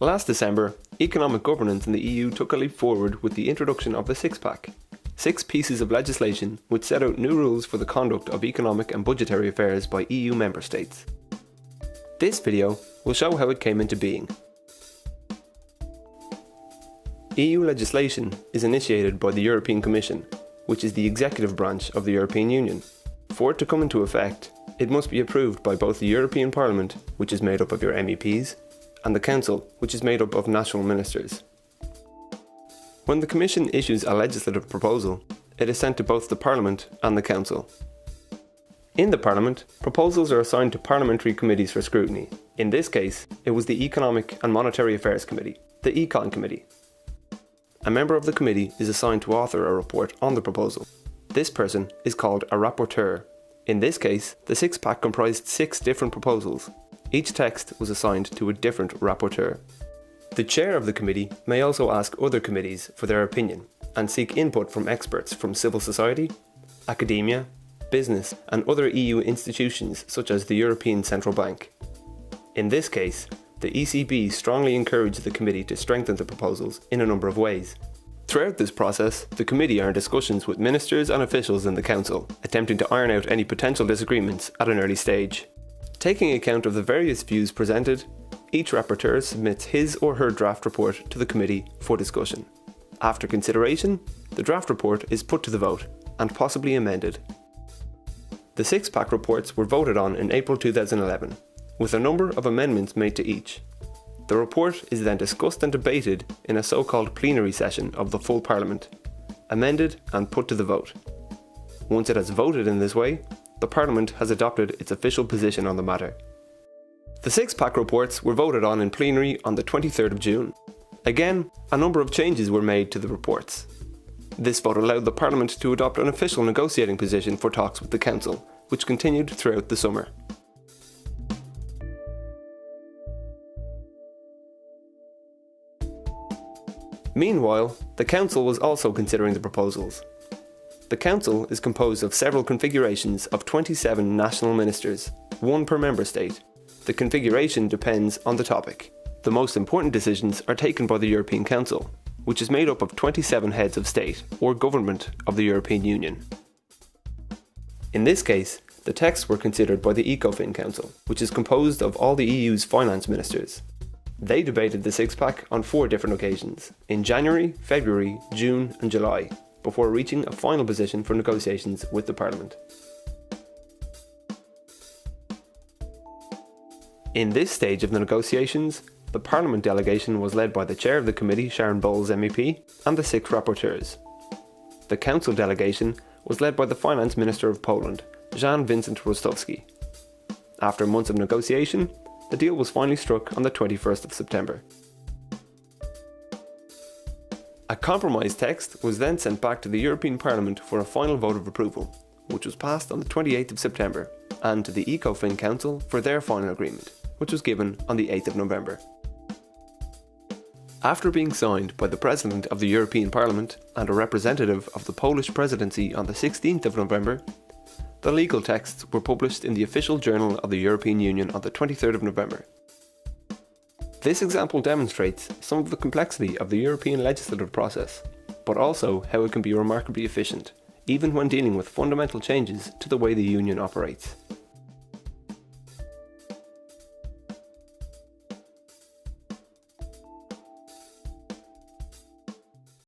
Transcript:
Last December, economic governance in the EU took a leap forward with the introduction of the six-pack. 6 pieces of legislation which set out new rules for the conduct of economic and budgetary affairs by EU member states. This video will show how it came into being. EU legislation is initiated by the European Commission, which is the executive branch of the European Union. For it to come into effect, it must be approved by both the European Parliament, which is made up of your MEPs, and the Council, which is made up of national ministers. When the Commission issues a legislative proposal, it is sent to both the Parliament and the Council. In the Parliament, proposals are assigned to parliamentary committees for scrutiny. In this case, it was the Economic and Monetary Affairs Committee, the Econ Committee. A member of the committee is assigned to author a report on the proposal. This person is called a rapporteur. In this case, the six-pack comprised 6 different proposals. Each text was assigned to a different rapporteur. The chair of the committee may also ask other committees for their opinion and seek input from experts from civil society, academia, business and other EU institutions such as the European Central Bank. In this case, the ECB strongly encouraged the committee to strengthen the proposals in a number of ways. Throughout this process, the committee are in discussions with ministers and officials in the Council, attempting to iron out any potential disagreements at an early stage. Taking account of the various views presented, each rapporteur submits his or her draft report to the committee for discussion. After consideration, the draft report is put to the vote and possibly amended. The six-pack reports were voted on in April 2011, with a number of amendments made to each. The report is then discussed and debated in a so-called plenary session of the full Parliament, amended and put to the vote. Once it has voted in this way, the Parliament has adopted its official position on the matter. The six-pack reports were voted on in plenary on the 23rd of June. Again, a number of changes were made to the reports. This vote allowed the Parliament to adopt an official negotiating position for talks with the Council, which continued throughout the summer. Meanwhile, the Council was also considering the proposals. The Council is composed of several configurations of 27 national ministers, 1 per member state. The configuration depends on the topic. The most important decisions are taken by the European Council, which is made up of 27 heads of state or government of the European Union. In this case, the texts were considered by the ECOFIN Council, which is composed of all the EU's finance ministers. They debated the six-pack on 4 different occasions, in January, February, June and July, before reaching a final position for negotiations with the Parliament. In this stage of the negotiations, the Parliament delegation was led by the chair of the committee, Sharon Bowles MEP, and the 6 rapporteurs. The Council delegation was led by the Finance Minister of Poland, Jan Vincent Rostowski. After months of negotiation, the deal was finally struck on the 21st of September. A compromise text was then sent back to the European Parliament for a final vote of approval, which was passed on the 28th of September, and to the ECOFIN Council for their final agreement, which was given on the 8th of November. After being signed by the President of the European Parliament and a representative of the Polish Presidency on the 16th of November, the legal texts were published in the Official Journal of the European Union on the 23rd of November. This example demonstrates some of the complexity of the European legislative process, but also how it can be remarkably efficient, even when dealing with fundamental changes to the way the Union operates.